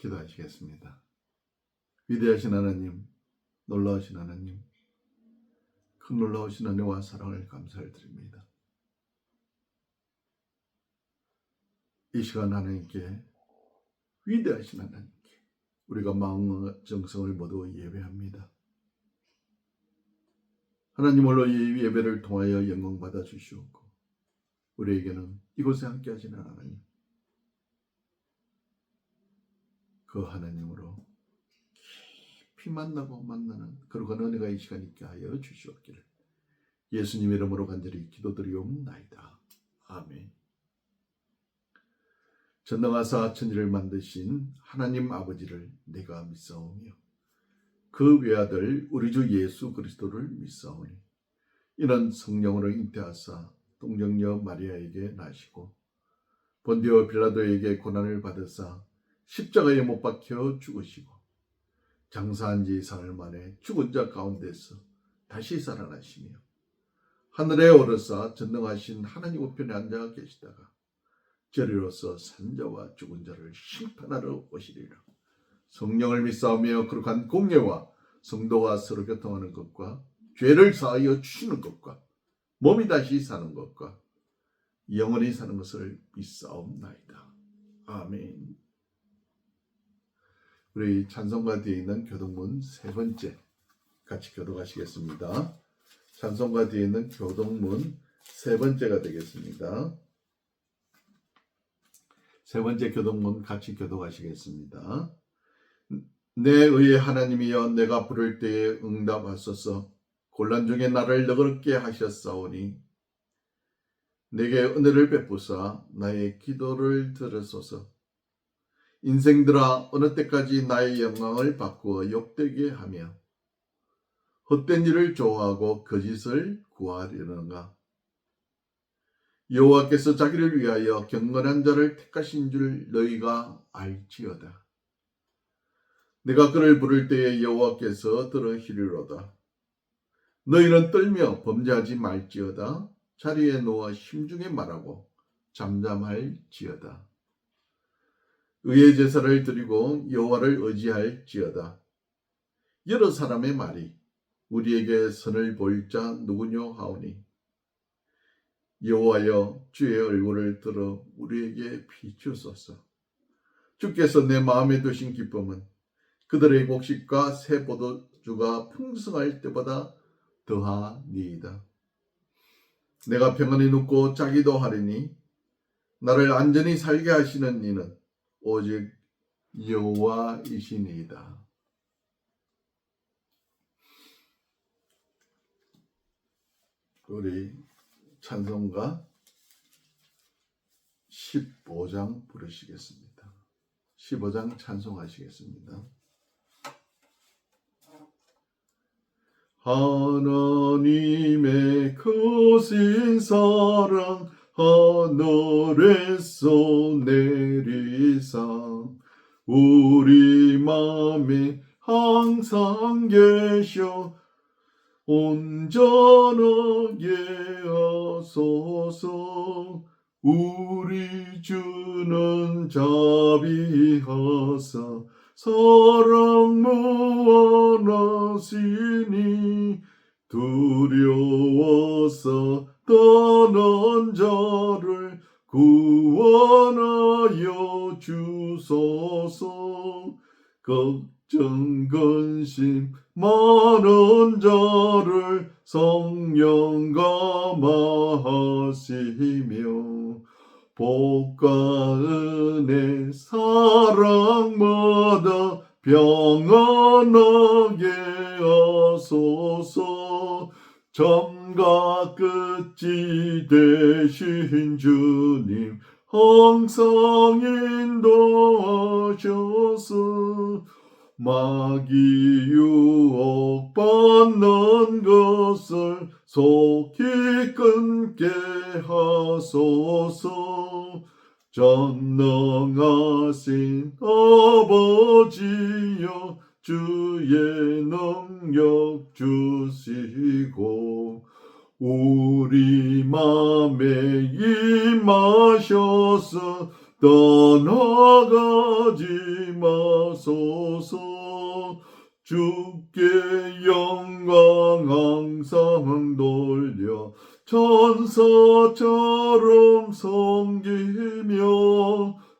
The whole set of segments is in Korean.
기도하시겠습니다. 위대하신 하나님, 놀라우신 하나님, 큰 놀라우신 은혜와 사랑을 감사를 드립니다. 이 시간 하나님께, 위대하신 하나님께 우리가 마음과 정성을 모두 예배합니다. 하나님 홀로 이 예배를 통하여 영광 받아 주시옵고, 우리에게는 이곳에 함께 하시는 하나님, 그 하나님으로 깊이 만나고 만나는 그러한 은혜가 이 시간 있게 하여 주시옵기를 예수님 이름으로 간절히 기도드리옵나이다. 아멘. 전능하사 천지를 만드신 하나님 아버지를 내가 믿사오며 그 외아들 우리 주 예수 그리스도를 믿사오니 이는 성령으로 잉태하사 동정녀 마리아에게 나시고 본디오 빌라도에게 고난을 받으사 십자가에 못 박혀 죽으시고 장사한 지 사흘 만에 죽은 자 가운데서 다시 살아나시며 하늘에 오르사 전능하신 하나님 우편에 앉아 계시다가 저리로서 산자와 죽은 자를 심판하러 오시리라. 성령을 믿사오며 거룩한 공예와 성도와 서로 교통하는 것과 죄를 사하여 주시는 것과 몸이 다시 사는 것과 영원히 사는 것을 믿사옵나이다. 아멘. 우리 찬송가 뒤에 있는 교동문 세 번째 같이 교독하시겠습니다. 찬송가 뒤에 있는 교동문 세 번째가 되겠습니다. 세 번째 교동문 같이 교독하시겠습니다. 내 의의 하나님이여 내가 부를 때에 응답하소서. 곤란 중에 나를 너그럽게 하셨사오니 내게 은혜를 베푸사 나의 기도를 들으소서. 인생들아 어느 때까지 나의 영광을 바꾸어 욕되게 하며 헛된 일을 좋아하고 거짓을 구하려는가. 여호와께서 자기를 위하여 경건한 자를 택하신 줄 너희가 알지어다. 내가 그를 부를 때에 여호와께서 들으시리로다. 너희는 떨며 범죄하지 말지어다. 자리에 누워 심중에 말하고 잠잠할지어다. 의의 제사를 드리고 여호와를 의지할지어다. 여러 사람의 말이 우리에게 선을 보일 자 누구뇨 하오니 여호와여 주의 얼굴을 들어 우리에게 비추소서. 주께서 내 마음에 두신 기쁨은 그들의 곡식과 새 포도주가 풍성할 때보다 더하니이다. 내가 평안히 눕고 자기도 하리니 나를 안전히 살게 하시는 이는 오직 여호와이시니이다. 우리 찬송가 15장 부르시겠습니다. 15장 찬송하시겠습니다. 하나님의 크신 사랑 하늘에서 내리사 우리 맘에 항상 계셔 온전하게 하소서. 우리 주는 자비하사 사랑 무한하시니 두려워서 떠난 자를 구원하여 주소서. 걱정 근심 많은 자를 성령 감화하시며 복과 은혜 사랑마다 평안하게 하소서. 처음과 끝이 되신 주님 항상 인도하셔서 마귀 유혹받는 것을 속히 끊게 하소서. 전능하신 아버지여 주의 능력 주시고 우리 맘에 임하셔서 떠나가지 임하소서. 주께 영광 항상 돌려 천사처럼 섬기며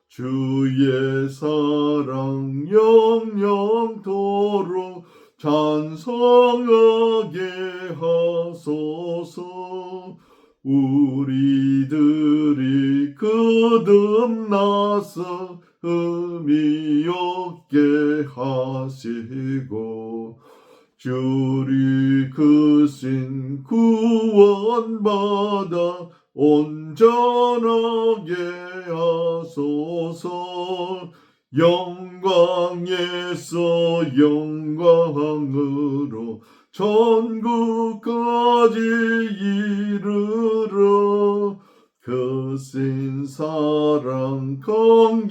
주의 사랑 영영토록 찬송하게 하소서. 우리들이 거듭나서 흠이 없게 하시고 주리 크신 구원받아 온전하게 하소서. 영광에서 영광으로 천국까지 이르러 거센 사랑 감격하여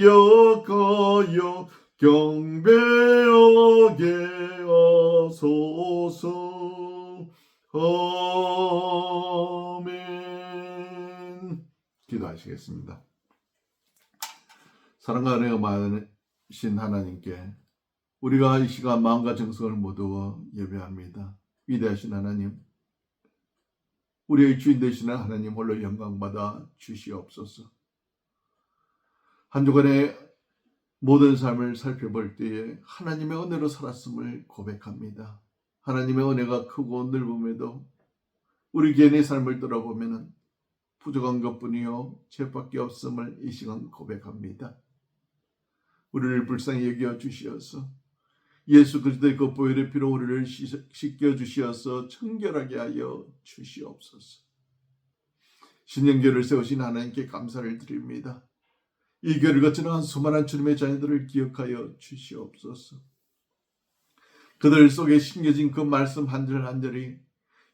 경배하게 하소서. 아멘. 기도하시겠습니다. 사랑과 은혜가 많으신 하나님께 우리가 이 시간 마음과 정성을 모두 예배합니다. 위대하신 하나님, 우리의 주인 되시는 하나님 홀로 영광받아 주시옵소서. 한 주간의 모든 삶을 살펴볼 때에 하나님의 은혜로 살았음을 고백합니다. 하나님의 은혜가 크고 넓음에도 우리 개인의 삶을 돌아보면 부족한 것뿐이요 죄밖에 없음을 이 시간 고백합니다. 우리를 불쌍히 여겨 주시어서 예수 그리스도의 그 보혈의 피로 우리를 씻겨 주시어서 청결하게 하여 주시옵소서. 신령교를 세우신 하나님께 감사를 드립니다. 이 교회를 거치는 수많은 주님의 자녀들을 기억하여 주시옵소서. 그들 속에 심겨진 그 말씀 한 절 한 절이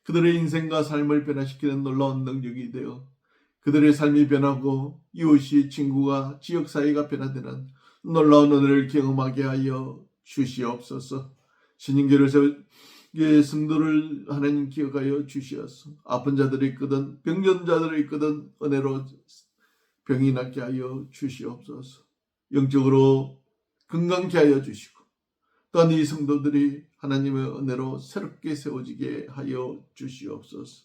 그들의 인생과 삶을 변화시키는 놀라운 능력이 되어 그들의 삶이 변하고 이웃이 친구가 지역사회가 변화되는 놀라운 은혜를 경험하게 하여 주시옵소서. 신인교를 세운 성도를 하나님 기억하여 주시옵소서. 아픈 자들이 있거든 병든 자들이 있거든 은혜로 병이 낫게 하여 주시옵소서. 영적으로 건강케 하여 주시고 또한 이 성도들이 하나님의 은혜로 새롭게 세워지게 하여 주시옵소서.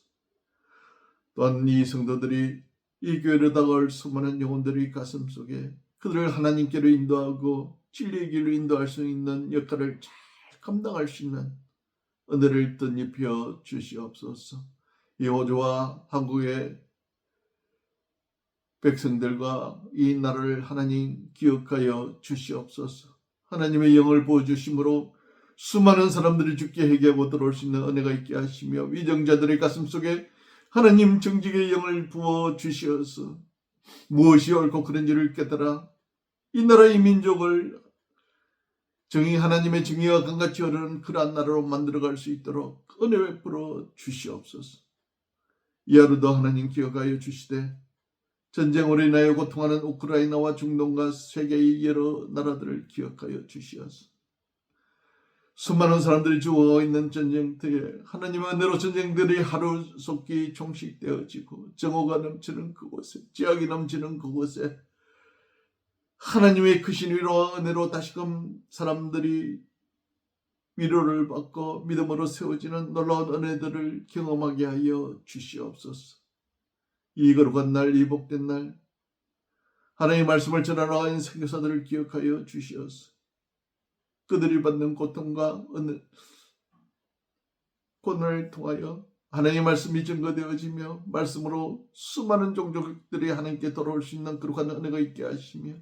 또한 이 성도들이 이 교회로 다가올 수많은 영혼들의 가슴 속에 그들을 하나님께로 인도하고 진리의 길로 인도할 수 있는 역할을 잘 감당할 수 있는 은혜를 덧입혀 주시옵소서. 이 호주와 한국의 백성들과 이 나라를 하나님 기억하여 주시옵소서. 하나님의 영을 보여주심으로 수많은 사람들이 주께 회개하고 들어올 수 있는 은혜가 있게 하시며 위정자들의 가슴 속에 하나님 정직의 영을 부어 주시어서 무엇이 옳고 그른지를 깨달아 이 나라의 민족을 정의 하나님의 정의와 강같이 흐르는 그러한 나라로 만들어갈 수 있도록 은혜 베풀어 주시옵소서. 이 하루도 하나님 기억하여 주시되 전쟁으로 인하여 고통하는 우크라이나와 중동과 세계의 여러 나라들을 기억하여 주시옵소서. 수많은 사람들이 죽어 있는 전쟁터에 하나님의 은혜로 전쟁들이 하루속히 종식되어지고 정오가 넘치는 그곳에 지약이 넘치는 그곳에 하나님의 크신 위로와 은혜로 다시금 사람들이 위로를 받고 믿음으로 세워지는 놀라운 은혜들을 경험하게 하여 주시옵소서. 이 거룩한 날, 이 복된 날 하나님의 말씀을 전하러 온 선교사들을 기억하여 주시옵소서. 그들이 받는 고통과 고난을 통하여 하나님의 말씀이 증거되어지며 말씀으로 수많은 종족들이 하나님께 돌아올 수 있는 거룩한 은혜가 있게 하시며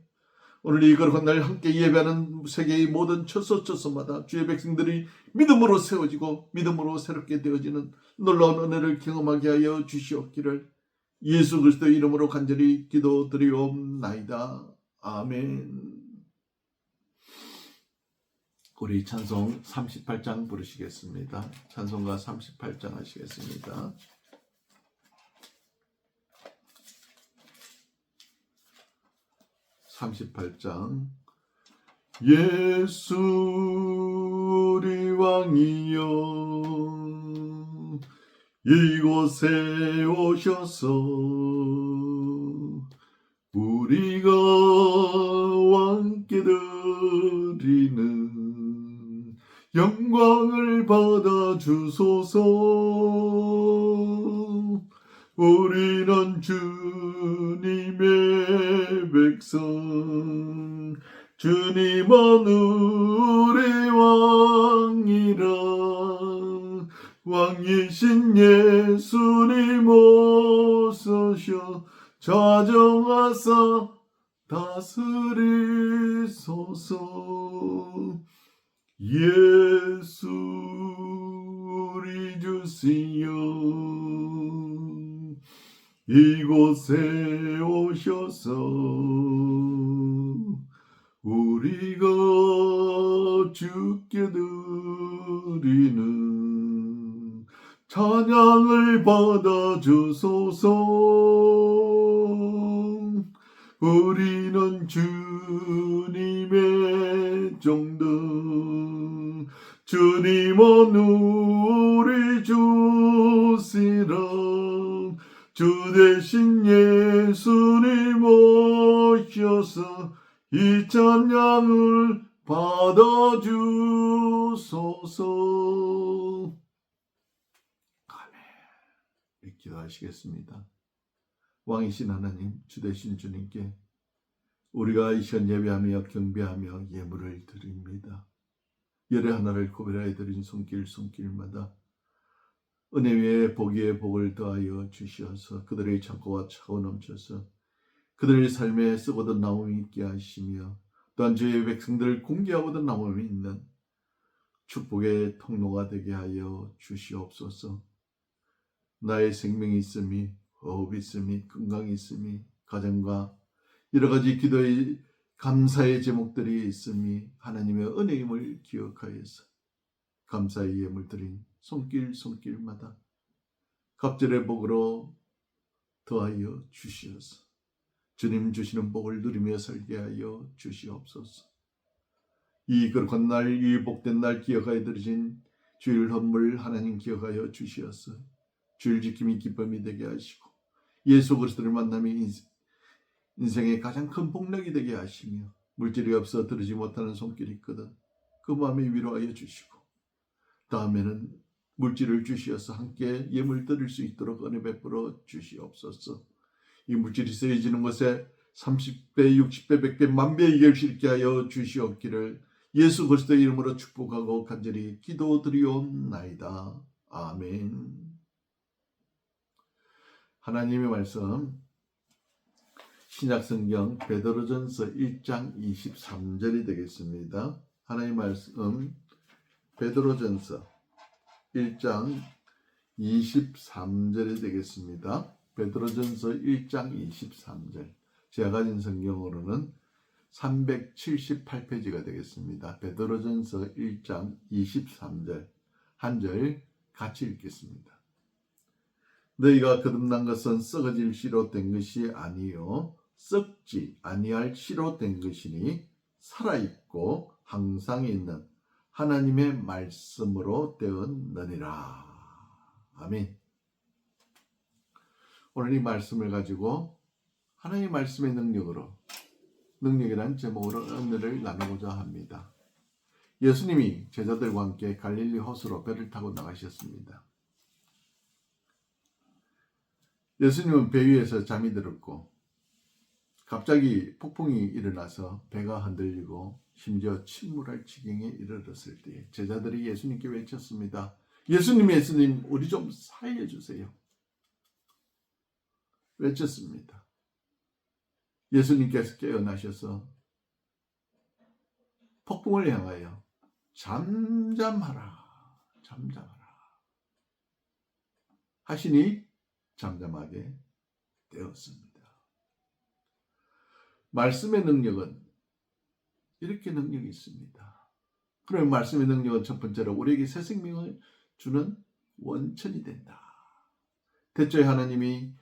오늘 이 거룩한 날 함께 예배하는 세계의 모든 처소처소마다 주의 백성들이 믿음으로 세워지고 믿음으로 새롭게 되어지는 놀라운 은혜를 경험하게 하여 주시옵기를 예수 그리스도의 이름으로 간절히 기도드리옵나이다. 아멘. 우리 찬송 38장 부르시겠습니다. 찬송가 38장 하시겠습니다. 예수 우리 왕이여 이곳에 오셔서 우리가 주께 드리는 영광을 받아 주소서. 우리는 주님의 백성, 주님은 우리 왕이라. 왕이신 예수님 오소서. 좌정하사 다스리소서. 예수 우리 주시여 이곳에 오셔서 우리가 주께 드리는 찬양을 받아 주소서. 우리는 주님의 종들, 주님은 우리 주시라. 주 대신 예수님 오셔서 이 찬양을 받아주소서. 아멘. 기도하시겠습니다. 왕이신 하나님, 주 대신 주님께 우리가 이 시간 예배하며 경배하며 예물을 드립니다. 열의 하나를 구별하여 드린 손길마다 은혜 위에 복 위에 복을 더하여 주시어서 그들의 창고와 차고 넘쳐서 그들의 삶에 쓰고든 나옴이 있게 하시며 또한 주의 백성들을 공개하고든 나옴이 있는 축복의 통로가 되게 하여 주시옵소서. 나의 생명이 있음이, 호흡이 있음이, 건강이 있음이, 가정과 여러 가지 기도의 감사의 제목들이 있음이 하나님의 은혜임을 기억하여서 감사의 예물 드린 손길마다 갑절의 복으로 더하여 주시어서 주님 주시는 복을 누리며 살게 하여 주시옵소서. 이 거룩한 날, 이 복된 날 기억하여 드리신 주일 헌물 하나님 기억하여 주시어서 주일 지킴이 기쁨이 되게 하시고 예수 그리스도를 만남이 인생의 가장 큰 복락이 되게 하시며 물질이 없어 들으지 못하는 손길이 있거든 그 마음에 위로하여 주시고 다음에는 물질을 주시어서 함께 예물 드릴 수 있도록 은혜 베풀어 주시옵소서. 이 물질이 쓰여지는 것에 30배, 60배, 100배, 만배 이결실게 하여 주시옵기를 예수 그리스도의 이름으로 축복하고 간절히 기도드리옵나이다. 아멘. 하나님의 말씀 신약성경 베드로전서 1장 23절이 되겠습니다. 하나님의 말씀 베드로전서 1장 23절이 되겠습니다. 베드로전서 1장 23절 제가 가진 성경으로는 378페이지가 되겠습니다. 베드로전서 1장 23절 한 절 같이 읽겠습니다. 너희가 거듭난 것은 썩어질 씨로 된 것이 아니요 썩지 아니할 씨로 된 것이니 살아있고 항상 있는 하나님의 말씀으로 되었느니라. 아멘. 오늘 이 말씀을 가지고 하나님의 말씀의 능력이라는 제목으로 은혜를 나누고자 합니다. 예수님이 제자들과 함께 갈릴리 호수로 배를 타고 나가셨습니다. 예수님은 배 위에서 잠이 들었고 갑자기 폭풍이 일어나서 배가 흔들리고 심지어 침몰할 지경에 이르렀을 때 제자들이 예수님께 외쳤습니다. 예수님 우리 좀 살려주세요. 외쳤습니다. 예수님께서 깨어나셔서 폭풍을 향하여 잠잠하라 하시니 잠잠하게 되었습니다. 말씀의 능력은 이렇게 능력이 있습니다. 그러면 말씀의 능력은 첫 번째로 우리에게 새 생명을 주는 원천이 된다. 태초에 하나님이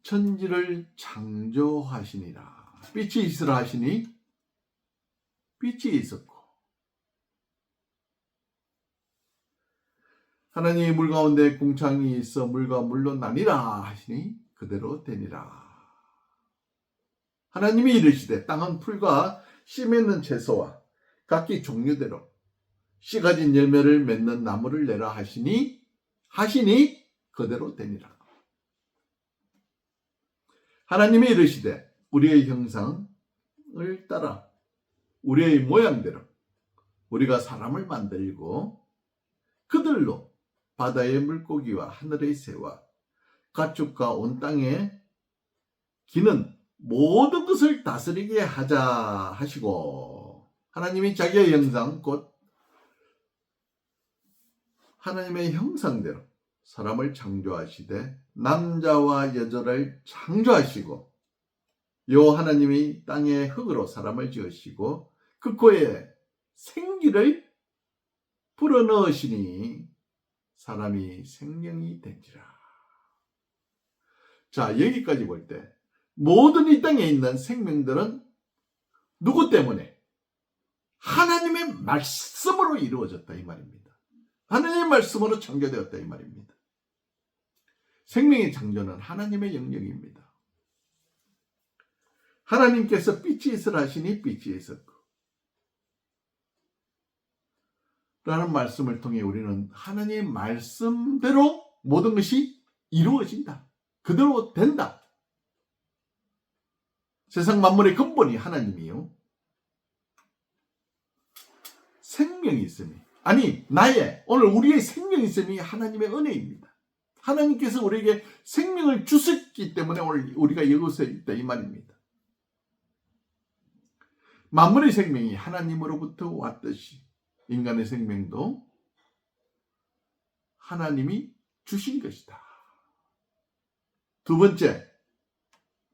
천지를 창조하시니라. 빛이 있으라 하시니 빛이 있었고 하나님이 물 가운데 궁창이 있어 물과 물로 나뉘라 하시니 그대로 되니라. 하나님이 이르시되 땅은 풀과 씨 맺는 채소와 각기 종류대로 씨 가진 열매를 맺는 나무를 내라 하시니 그대로 되니라. 하나님이 이르시되 우리의 형상을 따라 우리의 모양대로 우리가 사람을 만들고 그들로 바다의 물고기와 하늘의 새와 가축과 온 땅에 기는 모든 것을 다스리게 하자 하시고, 하나님이 자기의 형상 곧 하나님의 형상대로 사람을 창조하시되 남자와 여자를 창조하시고, 요 하나님이 땅의 흙으로 사람을 지으시고 그 코에 생기를 불어넣으시니 사람이 생명이 된지라. 자, 여기까지 볼 때 모든 이 땅에 있는 생명들은 누구 때문에? 하나님의 말씀으로 이루어졌다 이 말입니다. 하나님의 말씀으로 창조되었다 이 말입니다. 생명의 창조는 하나님의 영역입니다. 하나님께서 빛이 있으라 하시니 빛이 있었고, 라는 말씀을 통해 우리는 하나님의 말씀대로 모든 것이 이루어진다. 그대로 된다. 세상 만물의 근본이 하나님이요. 생명이 있음이, 아니 오늘 우리의 생명이 있음이 하나님의 은혜입니다. 하나님께서 우리에게 생명을 주셨기 때문에 오늘 우리가 이곳에 있다 이 말입니다. 만물의 생명이 하나님으로부터 왔듯이 인간의 생명도 하나님이 주신 것이다. 두 번째,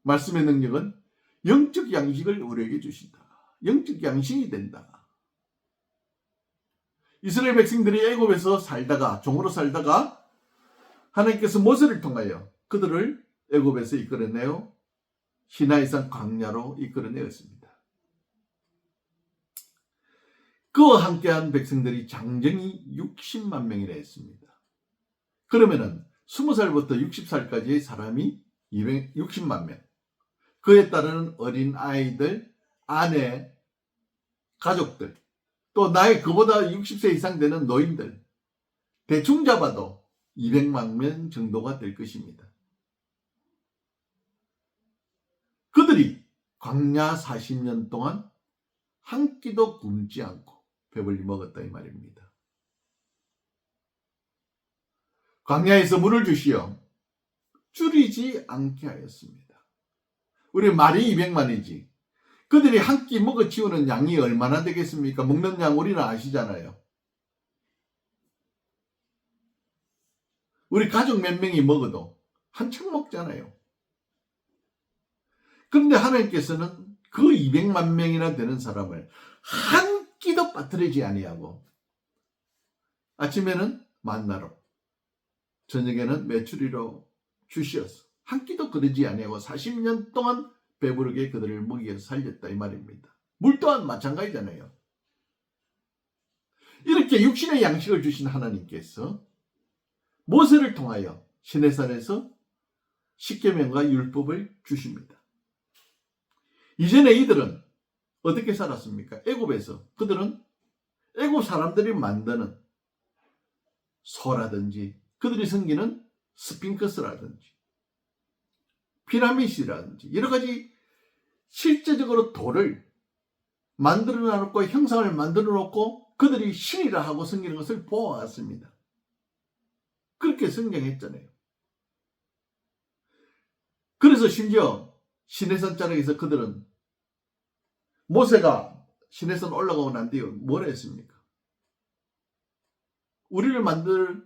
말씀의 능력은 영적 양식을 우리에게 주신다. 영적 양식이 된다. 이스라엘 백성들이 애굽에서 살다가, 종으로 살다가 하나님께서 모세를 통하여 그들을 애굽에서 이끌어내어 시나이산 광야로 이끌어내었습니다. 그와 함께한 백성들이 장정이 60만 명이라 했습니다. 그러면은 20살부터 60살까지의 사람이 260만 명, 그에 따르는 어린 아이들, 아내, 가족들, 또 나이 그보다 60세 이상 되는 노인들, 대충 잡아도 200만 명 정도가 될 것입니다. 그들이 광야 40년 동안 한 끼도 굶지 않고 배불리 먹었다 이 말입니다. 광야에서 물을 주시어 줄이지 않게 하였습니다. 우리 말이 200만이지 그들이 한 끼 먹어 치우는 양이 얼마나 되겠습니까? 먹는 양 우리는 아시잖아요. 우리 가족 몇 명이 먹어도 한참 먹잖아요. 그런데 하나님께서는 그 200만 명이나 되는 사람을 한 끼도 빠뜨리지 아니하고 아침에는 만나로, 저녁에는 메추리로 주시어서 한 끼도 그러지 아니하고 40년 동안 배부르게 그들을 먹여 살렸다 이 말입니다. 물 또한 마찬가지잖아요. 이렇게 육신의 양식을 주신 하나님께서 모세를 통하여 시내산에서 십계명과 율법을 주십니다. 이전에 이들은 어떻게 살았습니까? 애굽에서 그들은 애굽 사람들이 만드는 소라든지 그들이 섬기는 스핑크스라든지 피라미드라든지 여러 가지 실제적으로 돌을 만들어 놓고 형상을 만들어 놓고 그들이 신이라 하고 섬기는 것을 보아왔습니다. 그렇게 성경했잖아요. 그래서 심지어 시내산 자락에서 그들은 모세가 시내산 올라가고 난 뒤에 뭐라 했습니까? 우리를 만들어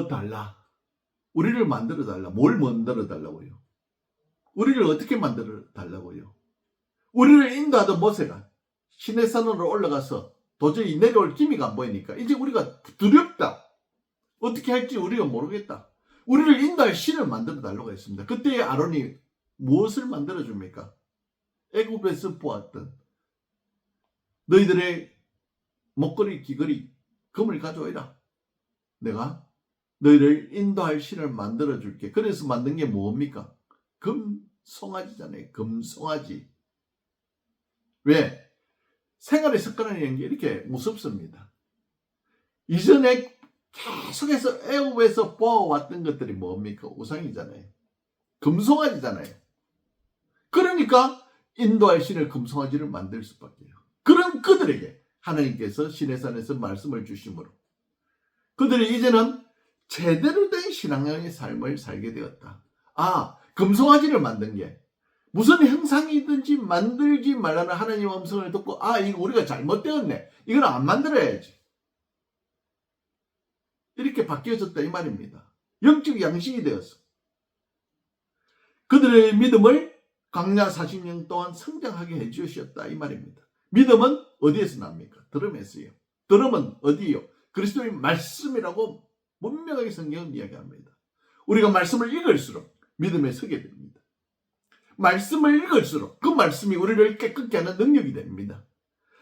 달라. 우리를 만들어 달라. 뭘 만들어 달라고요? 우리를 어떻게 만들어 달라고요? 우리를 인도하던 모세가 시내산으로 올라가서 도저히 내려올 기미가 안 보이니까 이제 우리가 두렵다. 어떻게 할지 우리가 모르겠다. 우리를 인도할 신을 만들어 달라고 했습니다. 그때 아론이 무엇을 만들어 줍니까? 애굽에서 보았던 너희들의 목걸이, 귀걸이, 금을 가져오라. 내가 너희를 인도할 신을 만들어 줄게. 그래서 만든 게 뭡니까? 금송아지잖아요. 금송아지. 왜? 생활의 습관이라는 게 이렇게 무섭습니다. 이전에 계속해서 애굽에서 보아왔던 것들이 뭡니까? 우상이잖아요. 금송아지잖아요. 그러니까 인도할 신을 금송아지를 만들 수밖에요. 그런 그들에게 하나님께서 시내산에서 말씀을 주심으로 그들이 이제는 제대로 된 신앙의 삶을 살게 되었다. 아, 금송아지를 만든 게 무슨 형상이든지 만들지 말라는 하나님의 음성을 듣고 아, 이거 우리가 잘못되었네. 이건 안 만들어야지. 이렇게 바뀌어졌다 이 말입니다. 영적 양식이 되었어. 그들의 믿음을 광야 40년 동안 성장하게 해주셨다 이 말입니다. 믿음은 어디에서 납니까? 들음에서요. 들음은 어디요? 그리스도의 말씀이라고 분명하게 성경은 이야기합니다. 우리가 말씀을 읽을수록 믿음에 서게 됩니다. 말씀을 읽을수록 그 말씀이 우리를 깨끗게 하는 능력이 됩니다.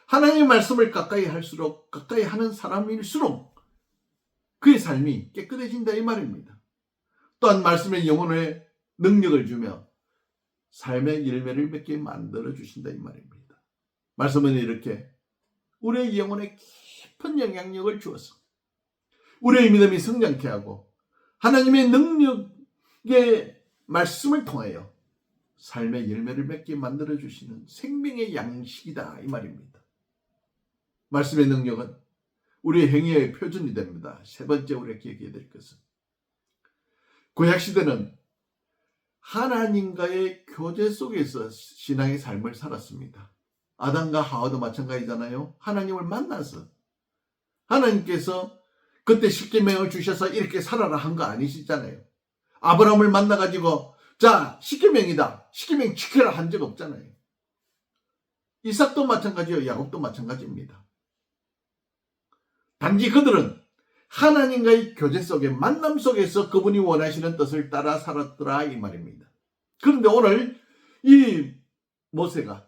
하나님의 말씀을 가까이 할수록 가까이 하는 사람일수록 그의 삶이 깨끗해진다 이 말입니다. 또한 말씀의 영혼의 능력을 주며 삶의 열매를 맺게 만들어 주신다 이 말입니다. 말씀은 이렇게 우리의 영혼에 깊은 영향력을 주어서 우리의 믿음이 성장케 하고 하나님의 능력의 말씀을 통하여 삶의 열매를 맺게 만들어 주시는 생명의 양식이다 이 말입니다. 말씀의 능력은 우리의 행위의 표준이 됩니다. 세 번째 우리가 기억해야 될 것은 구약시대는 하나님과의 교제 속에서 신앙의 삶을 살았습니다. 아담과 하와도 마찬가지잖아요. 하나님을 만나서 하나님께서 그때 십계명을 주셔서 이렇게 살아라 한 거 아니시잖아요. 아브라함을 만나가지고 자 십계명이다. 십계명 지켜라 한 적 없잖아요. 이삭도 마찬가지요. 야곱도 마찬가지입니다. 단지 그들은 하나님과의 교제 속에 만남 속에서 그분이 원하시는 뜻을 따라 살았더라 이 말입니다. 그런데 오늘 이 모세가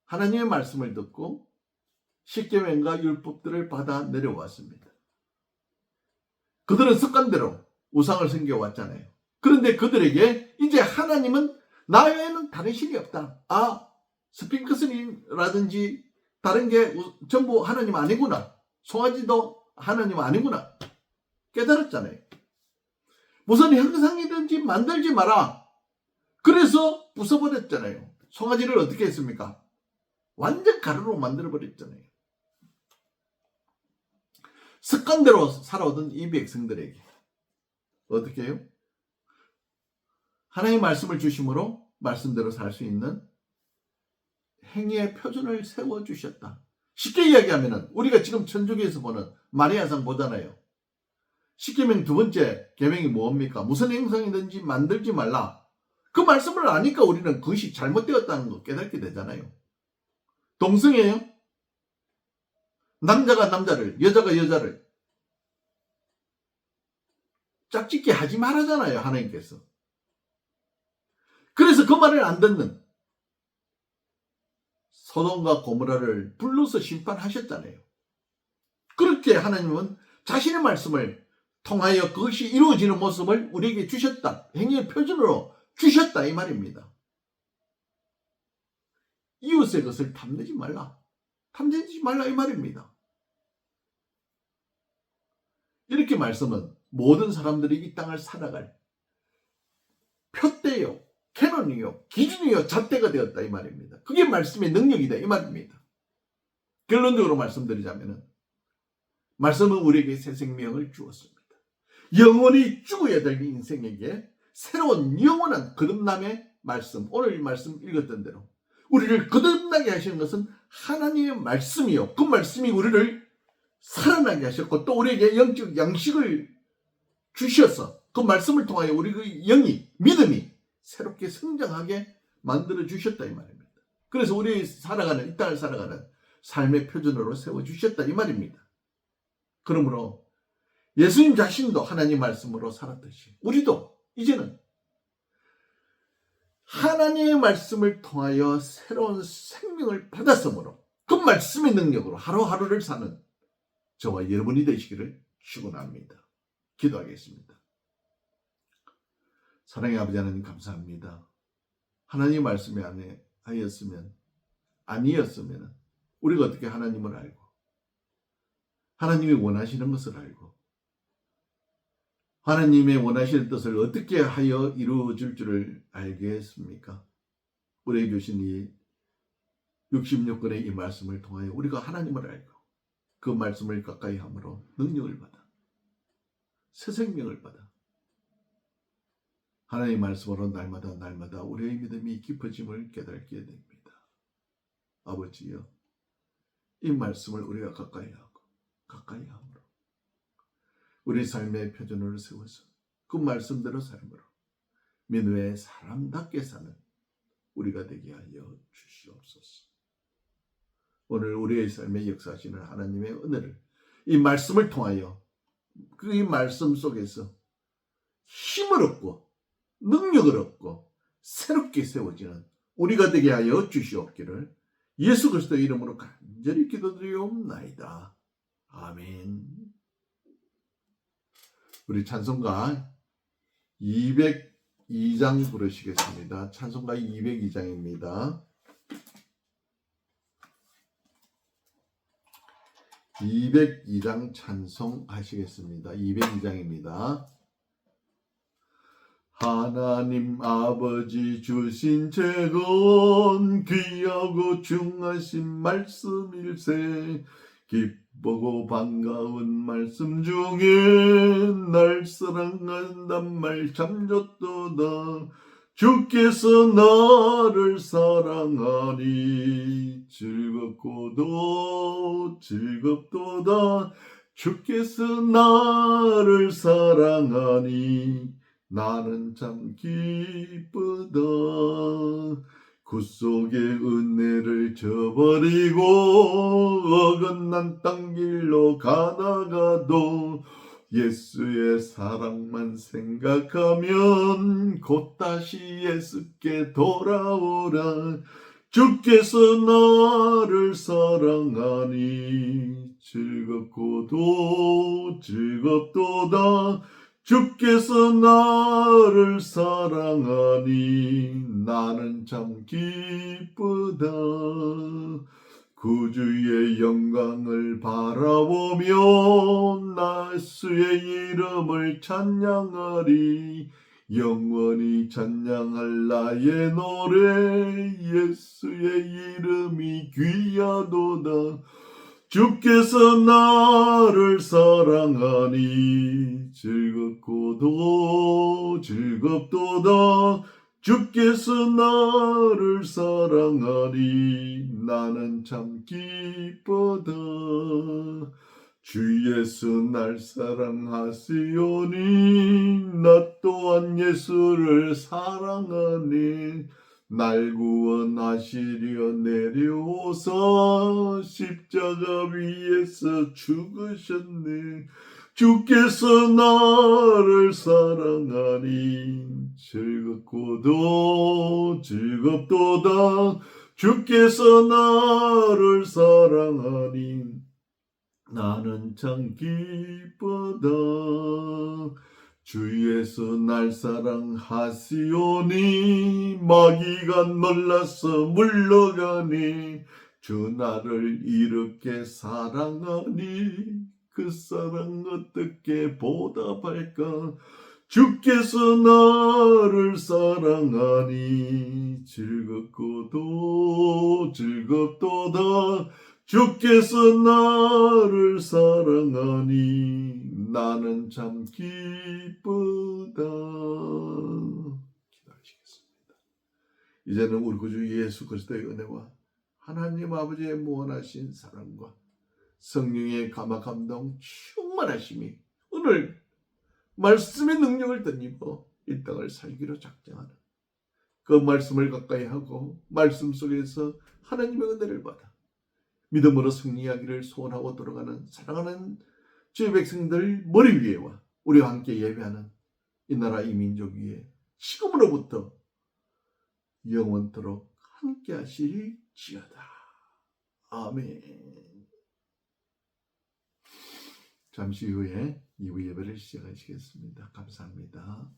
하나님의 말씀을 듣고 십계명과 율법들을 받아 내려왔습니다. 그들은 습관대로 우상을 섬겨왔잖아요. 그런데 그들에게 이제 하나님은 나 외에는 다른 신이 없다. 아, 스핑크스라든지 다른 게 전부 하나님 아니구나. 송아지도 하나님 아니구나. 깨달았잖아요. 무슨 형상이든지 만들지 마라. 그래서 부숴버렸잖아요. 송아지를 어떻게 했습니까? 완전 가루로 만들어버렸잖아요. 습관대로 살아오던 이 백성들에게 어떻게 해요? 하나님의 말씀을 주심으로 말씀대로 살 수 있는 행위의 표준을 세워주셨다. 쉽게 이야기하면 우리가 지금 천주교에서 보는 마리아상 보잖아요. 십계명 두 번째 계명이 뭡니까? 무슨 행상이든지 만들지 말라. 그 말씀을 아니까 우리는 그것이 잘못되었다는 거 깨닫게 되잖아요. 동성애요? 남자가 남자를, 여자가 여자를 짝짓기 하지 말라잖아요, 하나님께서. 그래서 그 말을 안 듣는 소돔과 고모라를 불러서 심판하셨잖아요. 그렇게 하나님은 자신의 말씀을 통하여 그것이 이루어지는 모습을 우리에게 주셨다. 행위의 표준으로 주셨다 이 말입니다. 이웃의 것을 탐내지 말라. 탐내지 말라 이 말입니다. 이렇게 말씀은 모든 사람들이 이 땅을 살아갈 표대요, 캐논이요, 기준이요, 잣대가 되었다 이 말입니다. 그게 말씀의 능력이다 이 말입니다. 결론적으로 말씀드리자면 말씀은 우리에게 새 생명을 주었습니다. 영원히 죽어야 될 인생에게 새로운 영원한 거듭남의 말씀, 오늘 이 말씀 읽었던 대로 우리를 거듭나게 하시는 것은 하나님의 말씀이요. 그 말씀이 우리를 살아나게 하셨고 또 우리에게 영적 양식을 주셔서 그 말씀을 통하여 우리의 영이, 믿음이 새롭게 성장하게 만들어 주셨다 이 말입니다. 그래서 우리 살아가는, 이 땅을 살아가는 삶의 표준으로 세워주셨다 이 말입니다. 그러므로 예수님 자신도 하나님 말씀으로 살았듯이 우리도 이제는 하나님의 말씀을 통하여 새로운 생명을 받았으므로 그 말씀의 능력으로 하루하루를 사는 저와 여러분이 되시기를 축원합니다. 기도하겠습니다. 사랑의 아버지 하나님 감사합니다. 하나님의 말씀에 안에 하였으면 아니었으면 우리가 어떻게 하나님을 알고 하나님이 원하시는 것을 알고 하나님의 원하시는 뜻을 어떻게 하여 이루어질 줄을 알겠습니까? 우리에게 주신 이 66권의 이 말씀을 통하여 우리가 하나님을 알고 그 말씀을 가까이 함으로 능력을 받아 새 생명을 받아 하나님의 말씀으로 날마다 우리의 믿음이 깊어짐을 깨닫게 됩니다. 아버지여, 이 말씀을 우리가 가까이 함으로 우리 삶의 표준을 세워서 그 말씀대로 삶으로 민후의 사람답게 사는 우리가 되게 하여 주시옵소서. 오늘 우리의 삶에 역사하시는 하나님의 은혜를 이 말씀을 통하여 그 이 말씀 속에서 힘을 얻고 능력을 얻고 새롭게 세워지는 우리가 되게 하여 주시옵기를 예수 그리스도의 이름으로 간절히 기도드리옵나이다. 아멘. 우리 찬송가 202장 부르시겠습니다. 찬송가 202장입니다. 202장 찬송하시겠습니다. 202장입니다. 하나님 아버지 주신 재건 귀하고 중하신 말씀일세 기쁘고 반가운 말씀 중에 날 사랑한단 말 참 좋도다. 주께서 나를 사랑하니 즐겁고도 즐겁도다. 주께서 나를 사랑하니 나는 참 기쁘다. 구속의 은혜를 저버리고 어긋난 땅 길로 가다가도 예수의 사랑만 생각하면 곧 다시 예수께 돌아오라. 주께서 나를 사랑하니 즐겁고도 즐겁도다. 주께서 나를 사랑하니 나는 참 기쁘다. 구주의 영광을 바라보며 예수의 이름을 찬양하리. 영원히 찬양할 나의 노래 예수의 이름이 귀하도다. 주께서 나를 사랑하니 즐겁고도 즐겁도다. 주께서 나를 사랑하니 나는 참 기쁘다. 주 예수 날 사랑하시오니 나 또한 예수를 사랑하니. 날 구원하시려 내려오사 십자가 위에서 죽으셨네. 주께서 나를 사랑하니 즐겁고도 즐겁도다. 주께서 나를 사랑하니 나는 참 기쁘다. 주 예수 날 사랑하시오니 마귀가 놀라서 물러가니. 주 나를 이렇게 사랑하니 그 사랑 어떻게 보답할까. 주께서 나를 사랑하니 즐겁고도 즐겁도다. 주께서 나를 사랑하니 나는 참 기쁘다. 기도하시겠습니다. 이제는 우리 구주 예수 그리스도의 은혜와 하나님 아버지의 무한하신 사랑과 성령의 감화 감동 충만하심이 오늘 말씀의 능력을 덧입어 이 땅을 살기로 작정하는 그 말씀을 가까이 하고 말씀 속에서 하나님의 은혜를 받아 믿음으로 승리하기를 소원하고 돌아가는 사랑하는 주의 백성들 머리 위에와 우리와 함께 예배하는 이 나라 이 민족 위에 지금으로부터 영원토록 함께 하시리지어다. 아멘. 잠시 후에 2부 예배를 시작하시겠습니다. 감사합니다.